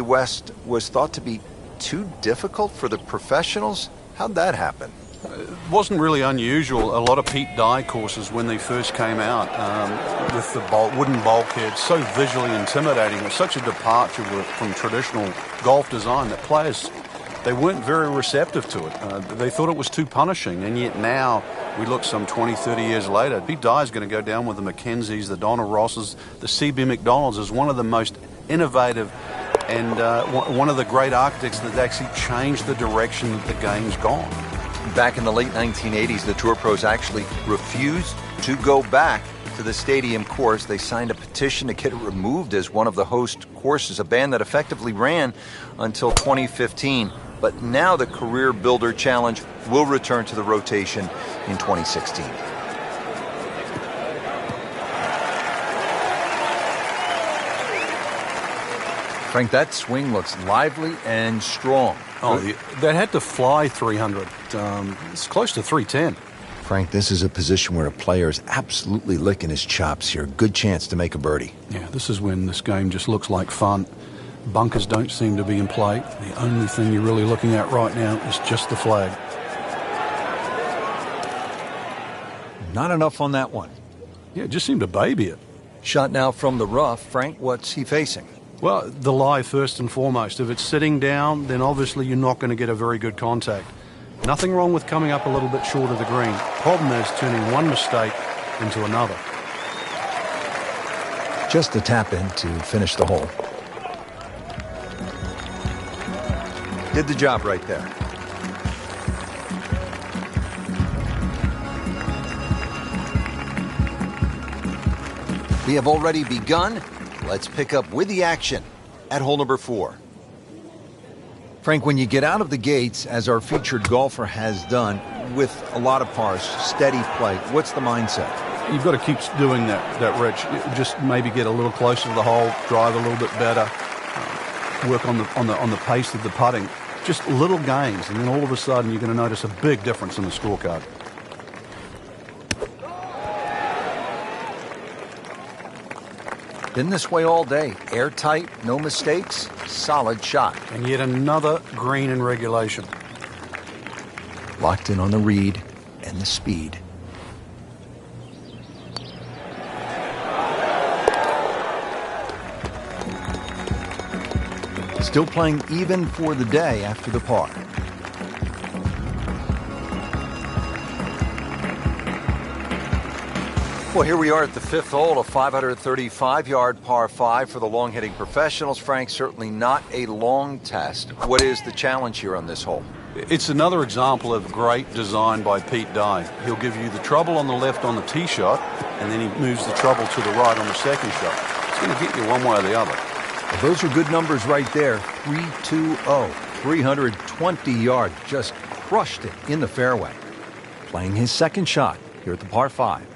West was thought to be too difficult for the professionals? How'd that happen? It wasn't really unusual. A lot of Pete Dye courses, when they first came out, with the wooden bulkheads, so visually intimidating. It was such a departure from traditional golf design that players, they weren't very receptive to it. They thought it was too punishing, and yet now we look some 20, 30 years later, Pete Dye is going to go down with the Mackenzies, the Donna Rosses, the C.B. McDonalds as one of the most innovative and one of the great architects that actually changed the direction that the game's gone. Back in the late 1980s, the Tour Pros actually refused to go back to the stadium course. They signed a petition to get it removed as one of the host courses, a ban that effectively ran until 2015. But now the Career Builder Challenge will return to the rotation in 2016. Frank, that swing looks lively and strong. Oh, that had to fly 300. It's close to 310. Frank, this is a position where a player is absolutely licking his chops here. Good chance to make a birdie. Yeah, this is when this game just looks like fun. Bunkers don't seem to be in play. The only thing you're really looking at right now is just the flag. Not enough on that one. Yeah, it just seemed to baby it. Shot now from the rough. Frank, what's he facing? Well, the lie first and foremost. If it's sitting down, then obviously you're not going to get a very good contact. Nothing wrong with coming up a little bit short of the green. Problem is turning one mistake into another. Just a tap in to finish the hole. Did the job right there. We have already begun. Let's pick up with the action at hole number 4. Frank, when you get out of the gates, as our featured golfer has done, with a lot of pars, steady play, what's the mindset? You've got to keep doing that, Rich. Just maybe get a little closer to the hole, drive a little bit better, work on the pace of the putting. Just little gains, and then all of a sudden you're going to notice a big difference in the scorecard. Been this way all day. Airtight, no mistakes, solid shot. And yet another green in regulation. Locked in on the read and the speed. Still playing even for the day after the par. Well, here we are at the 5th hole, a 535-yard par 5 for the long-hitting professionals. Frank, certainly not a long test. What is the challenge here on this hole? It's another example of great design by Pete Dye. He'll give you the trouble on the left on the tee shot, and then he moves the trouble to the right on the second shot. It's going to get you one way or the other. Well, those are good numbers right there. 320, 320 yards. Just crushed it in the fairway. Playing his second shot here at the par 5.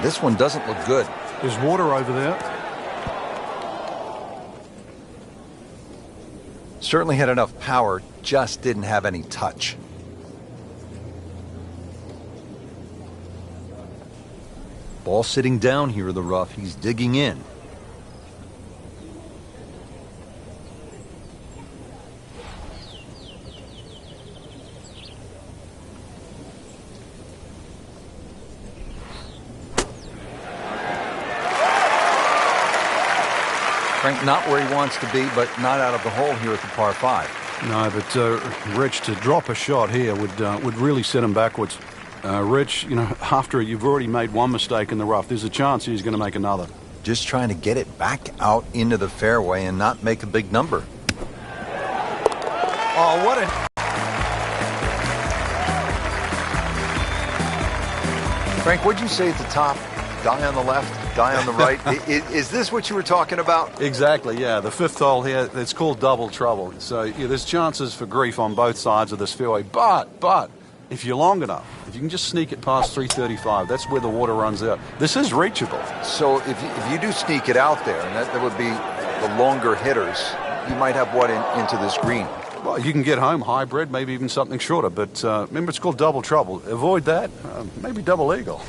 This one doesn't look good. There's water over there. Certainly had enough power, just didn't have any touch. Ball sitting down here in the rough. He's digging in. Frank, not where he wants to be, but not out of the hole here at the par 5. No, but Rich, to drop a shot here would really set him backwards. Rich, you know, after you've already made one mistake in the rough, there's a chance he's going to make another. Just trying to get it back out into the fairway and not make a big number. Oh, what a... Frank, what'd you say at the top? Dye on the left, Dye on the right. Is this what you were talking about? Exactly, yeah. The 5th hole here, it's called double trouble. So yeah, there's chances for grief on both sides of this fairway. But if you're long enough, if you can just sneak it past 335, that's where the water runs out. This is reachable. So if you do sneak it out there, and that would be the longer hitters, you might have what into this green? Well, you can get home hybrid, maybe even something shorter. But remember, it's called double trouble. Avoid that. Maybe double eagle.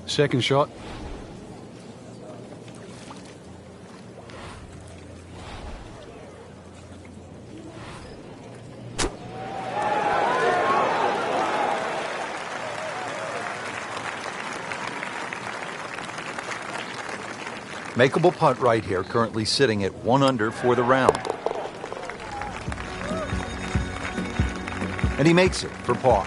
Second shot. Makeable putt right here, currently sitting at 1 under for the round. And he makes it for par.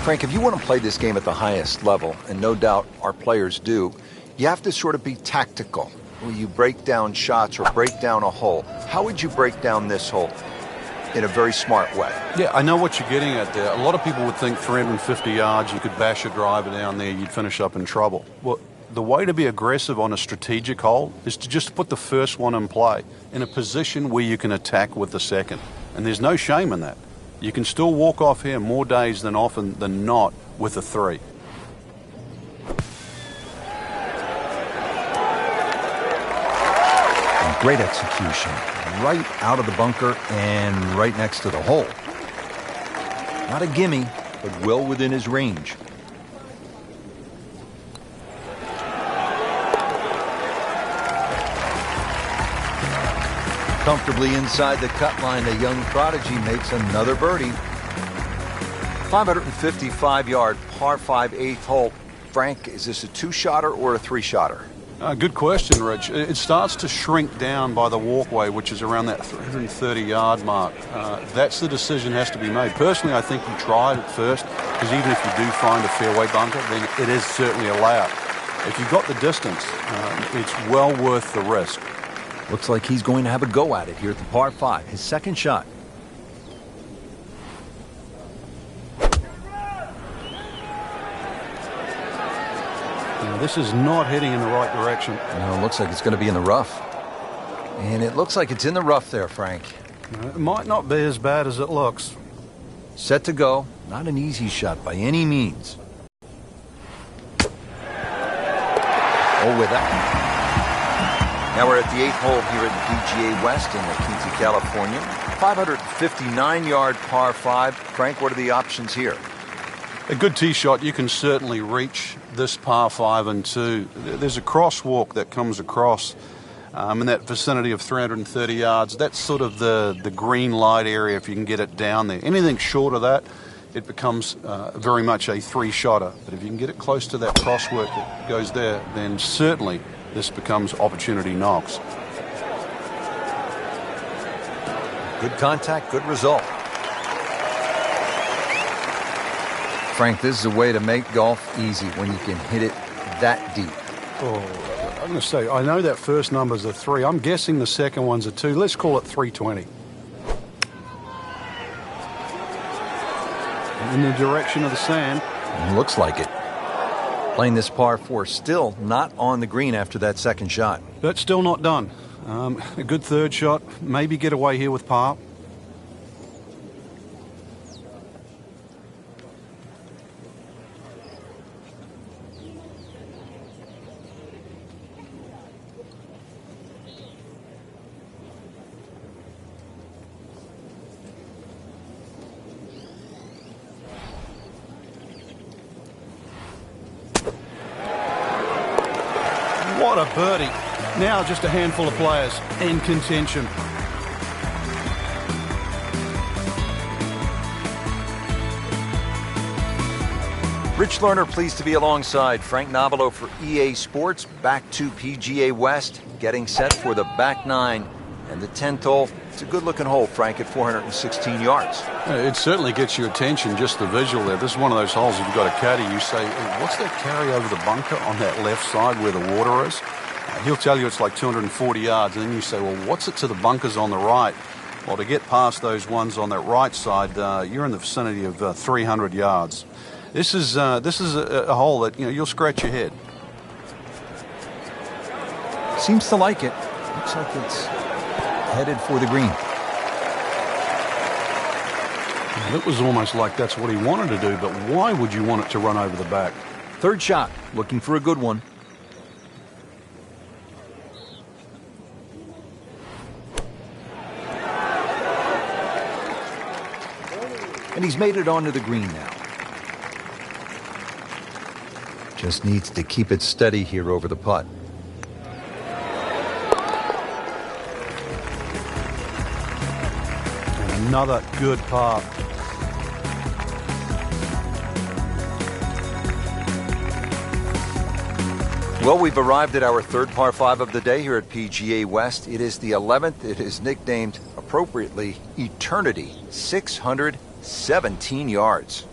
Frank, if you want to play this game at the highest level, and no doubt our players do, you have to sort of be tactical. When you break down shots or break down a hole, how would you break down this hole in a very smart way? Yeah, I know what you're getting at there. A lot of people would think 350 yards, you could bash a driver down there, you'd finish up in trouble. Well, the way to be aggressive on a strategic hole is to just put the first one in play in a position where you can attack with the second. And there's no shame in that. You can still walk off here more days than often than not with a 3. And great execution. Right out of the bunker and right next to the hole. Not a gimme, but well within his range. Comfortably inside the cut line, the young prodigy makes another birdie. 555-yard par 5 8th hole. Frank, is this a 2-shotter or a 3-shotter? Good question, Rich. It starts to shrink down by the walkway, which is around that 330-yard mark. That's the decision has to be made. Personally, I think you try it first, because even if you do find a fairway bunker, then it is certainly allowed. If you've got the distance, it's well worth the risk. Looks like he's going to have a go at it here at the par 5, his second shot. This is not heading in the right direction. No, it looks like it's going to be in the rough. And it looks like it's in the rough there, Frank. It might not be as bad as it looks. Set to go. Not an easy shot by any means. Oh, with that. Now we're at the 8th hole here at the PGA West in La Quinta, California. 559-yard par 5. Frank, what are the options here? A good tee shot, you can certainly reach this par 5 and 2. There's a crosswalk that comes across in that vicinity of 330 yards. That's sort of the green light area if you can get it down there. Anything short of that, it becomes very much a 3-shotter. But if you can get it close to that crosswalk that goes there, then certainly this becomes opportunity knocks. Good contact, good result. Frank, this is a way to make golf easy when you can hit it that deep. Oh, I'm going to say, I know that first number's a 3. I'm guessing the second one's a 2. Let's call it 320. In the direction of the sand. Looks like it. Playing this par 4, still not on the green after that second shot. But still not done. A good third shot. Maybe get away here with par. What a birdie. Now just a handful of players in contention. Rich Lerner pleased to be alongside Frank Nobilo for EA Sports. Back to PGA West, getting set for the back 9 and the 10th hole. It's a good-looking hole, Frank, at 416 yards. It certainly gets your attention, just the visual there. This is one of those holes, if you've got a caddy, you say, what's that carry over the bunker on that left side where the water is? He'll tell you it's like 240 yards, and then you say, well, what's it to the bunkers on the right? Well, to get past those ones on that right side, you're in the vicinity of 300 yards. This is a hole that, you'll scratch your head. Seems to like it. Looks like it's headed for the green. It was almost like that's what he wanted to do, but why would you want it to run over the back? Third shot, looking for a good one. And he's made it onto the green now. Just needs to keep it steady here over the putt. And another good par. Well, we've arrived at our third par 5 of the day here at PGA West. It is the 11th. It is nicknamed, appropriately, Eternity. 617 yards.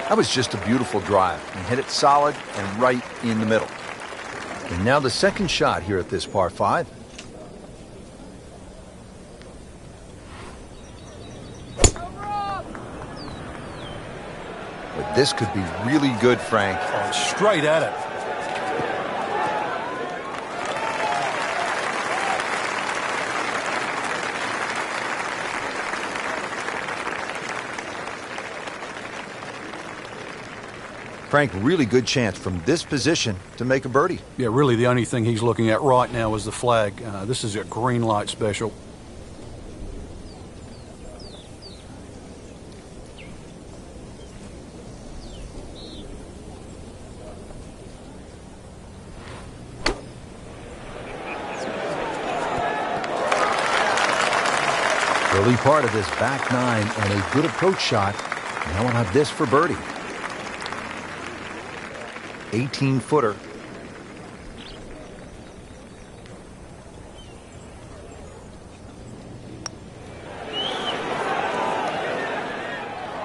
That was just a beautiful drive. He hit it solid and right in the middle. And now the second shot here at this par 5. But this could be really good, Frank. Oh, straight at it. Frank, really good chance from this position to make a birdie. Yeah, really the only thing he's looking at right now is the flag. This is a green light special. Early part of this back nine and a good approach shot. Now we'll have this for birdie. 18-footer.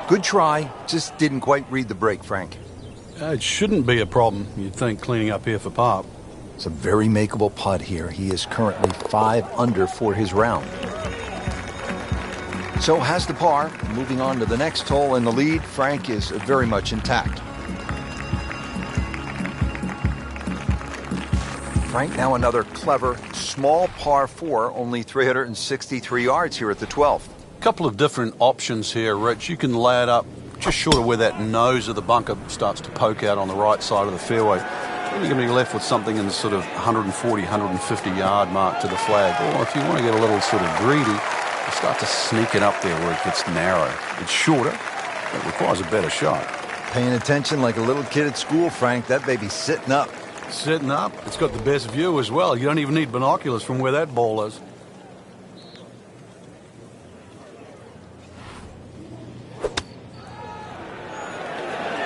Good try, just didn't quite read the break, Frank. It shouldn't be a problem, you'd think, cleaning up here for par. It's a very makeable putt here. He is currently 5 under for his round. So has the par. Moving on to the next hole in the lead, Frank is very much intact. Frank, now another clever, small par 4, only 363 yards here at the 12th. Couple of different options here, Rich. You can lay it up just short of where that nose of the bunker starts to poke out on the right side of the fairway. Then you're going to be left with something in the sort of 140, 150 yard mark to the flag. Or if you want to get a little sort of greedy, you start to sneak it up there where it gets narrow. It's shorter, but it requires a better shot. Paying attention like a little kid at school, Frank. That baby's sitting up. Sitting up. It's got the best view as well. You don't even need binoculars from where that ball is.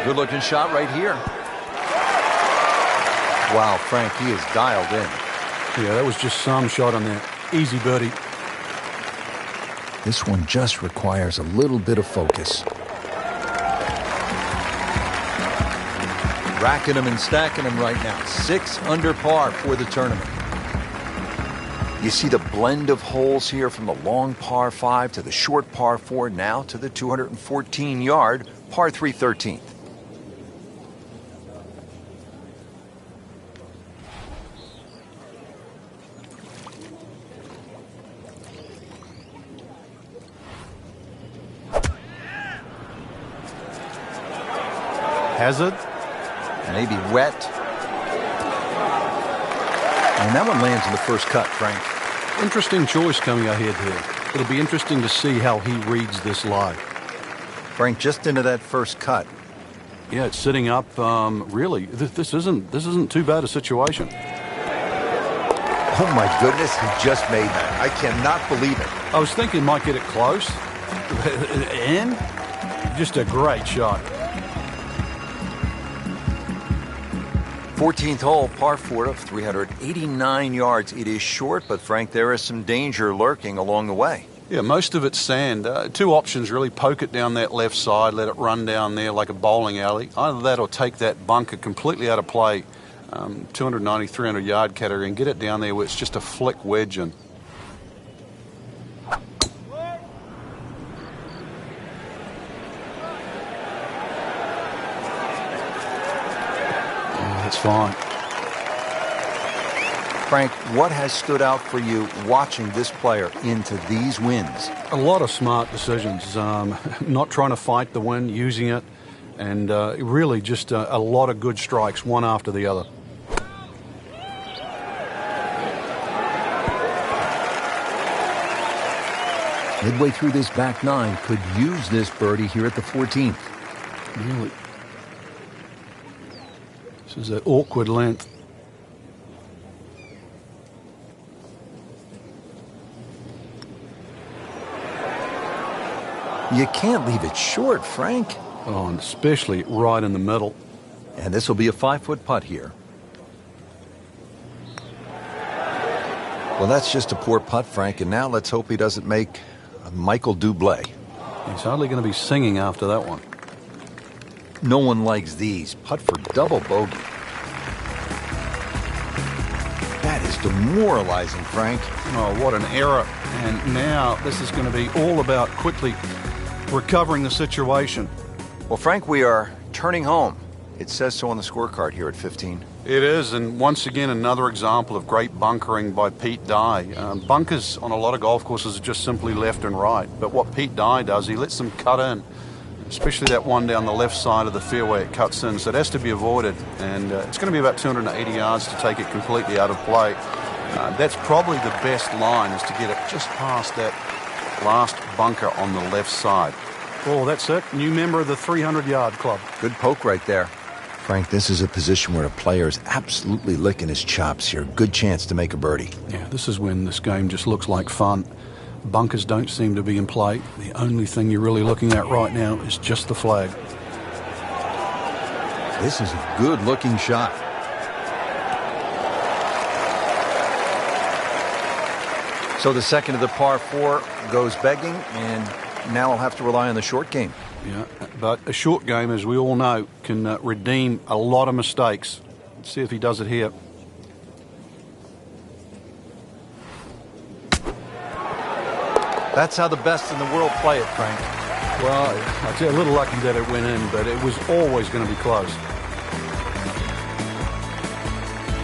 Good looking shot right here. Wow, Frank, he is dialed in. Yeah, that was just some shot on there. Easy birdie. This one just requires a little bit of focus. Racking them and stacking them right now. 6 under par for the tournament. You see the blend of holes here from the long par 5 to the short par 4, now to the 214-yard par 3 13th. Hazard. Maybe wet. And that one lands in the first cut, Frank. Interesting choice coming ahead here. It'll be interesting to see how he reads this lie. Frank, just into that first cut. Yeah, it's sitting up. Really, this isn't too bad a situation. Oh my goodness, he just made that. I cannot believe it. I was thinking might get it close. And just a great shot. 14th hole, par 4 of 389 yards. It is short, but Frank, there is some danger lurking along the way. Yeah, most of it's sand. Two options really. Poke it down that left side, let it run down there like a bowling alley. Either that or take that bunker completely out of play, 290, 300 yard category, and get it down there where it's just a flick wedge in. fine. Frank, what has stood out for you watching this player into these wins? A lot of smart decisions. Not trying to fight the wind, using it, and really just a lot of good strikes, one after the other. Midway through this back nine, could use this birdie here at the 14th. Really. This is an awkward length. You can't leave it short, Frank. Oh, and especially right in the middle. And this will be a 5-foot putt here. Well, that's just a poor putt, Frank, and now let's hope he doesn't make a Michael Bublé. He's hardly going to be singing after that one. No one likes these. Putt for double bogey. That is demoralizing, Frank. Oh, what an error. And now this is going to be all about quickly recovering the situation. Well, Frank, we are turning home. It says so on the scorecard here at 15. It is, and once again, another example of great bunkering by Pete Dye. Bunkers on a lot of golf courses are just simply left and right, but what Pete Dye does, he lets them cut in, especially that one down the left side of the fairway. It cuts in, so it has to be avoided, and it's going to be about 280 yards to take it completely out of play. That's probably the best line, is to get it just past that last bunker on the left side. Oh, that's it. New member of the 300-yard club. Good poke right there. Frank, this is a position where a player is absolutely licking his chops here. Good chance to make a birdie. Yeah, this is when this game just looks like fun. Bunkers don't seem to be in play. The only thing you're really looking at right now is just the flag. This is a good-looking shot. So the second of the par 4 goes begging, and now I'll have to rely on the short game. Yeah, but a short game, as we all know, can redeem a lot of mistakes. Let's see if he does it here. That's how the best in the world play it, Frank. Well, I'd say a little lucky that it went in, but it was always going to be close.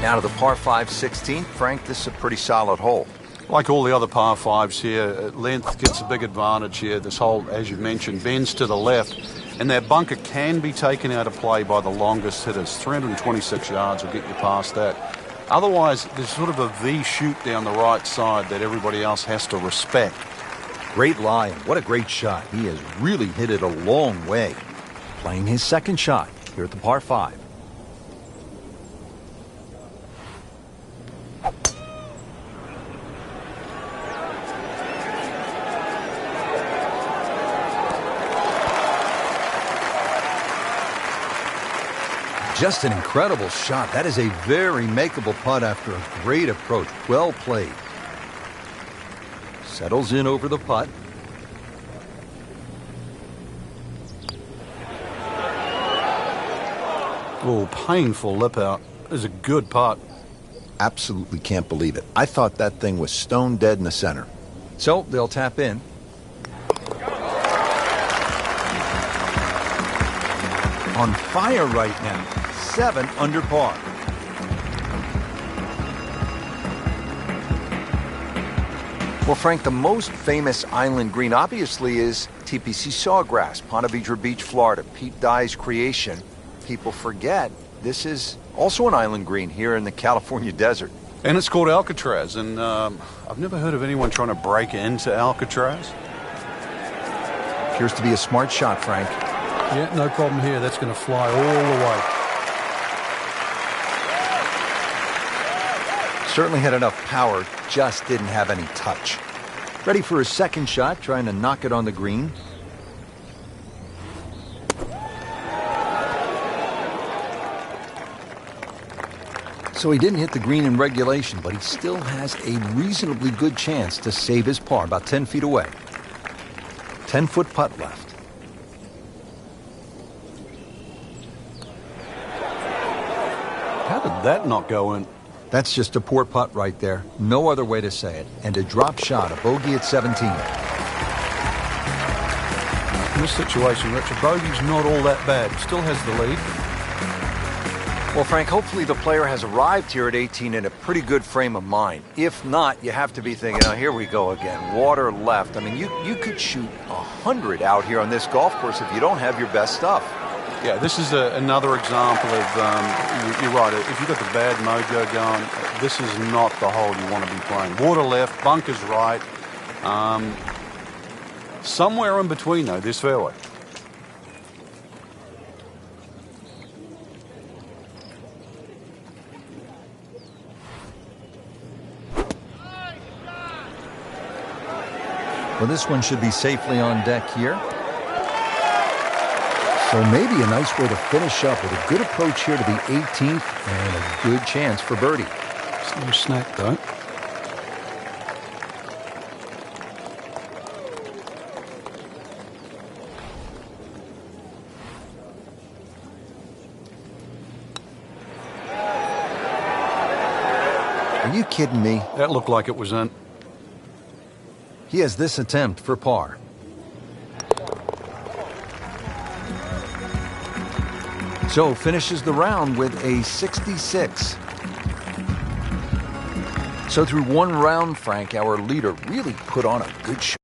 Now to the par 5 16th. Frank, this is a pretty solid hole. Like all the other par 5s here, length gets a big advantage here. This hole, as you mentioned, bends to the left, and that bunker can be taken out of play by the longest hitters. 326 yards will get you past that. Otherwise, there's sort of a V shoot down the right side that everybody else has to respect. Great lie, and what a great shot. He has really hit it a long way. Playing his second shot here at the par 5. Just an incredible shot. That is a very makeable putt after a great approach. Well played. Settles in over the putt. Oh, painful lip out. Is a good putt. Absolutely can't believe it. I thought that thing was stone dead in the center. So they'll tap in. On fire right now. 7 under par. Well, Frank, the most famous island green obviously is TPC Sawgrass, Ponte Vedra Beach, Florida. Pete Dye's creation. People forget this is also an island green here in the California desert. And it's called Alcatraz, and I've never heard of anyone trying to break into Alcatraz. Appears to be a smart shot, Frank. Yeah, no problem here. That's going to fly all the way. Certainly had enough power, just didn't have any touch. Ready for his second shot, trying to knock it on the green. So he didn't hit the green in regulation, but he still has a reasonably good chance to save his par, about 10 feet away. 10-foot putt left. How did that not go in? That's just a poor putt right there. No other way to say it. And a drop shot, a bogey at 17. In this situation, Rich, a bogey's not all that bad. Still has the lead. Well, Frank, hopefully the player has arrived here at 18 in a pretty good frame of mind. If not, you have to be thinking, oh, here we go again, water left. I mean, you could shoot 100 out here on this golf course if you don't have your best stuff. Yeah, this is another example of, you're right, if you've got the bad mojo going, this is not the hole you want to be playing. Water left, bunkers right. Somewhere in between, though, this fairway. Well, this one should be safely on deck here. So maybe a nice way to finish up with a good approach here to the 18th and a good chance for birdie. It's no snack, though. Are you kidding me? That looked like it was in. He has this attempt for par. So finishes the round with a 66. So through one round, Frank, our leader really put on a good show.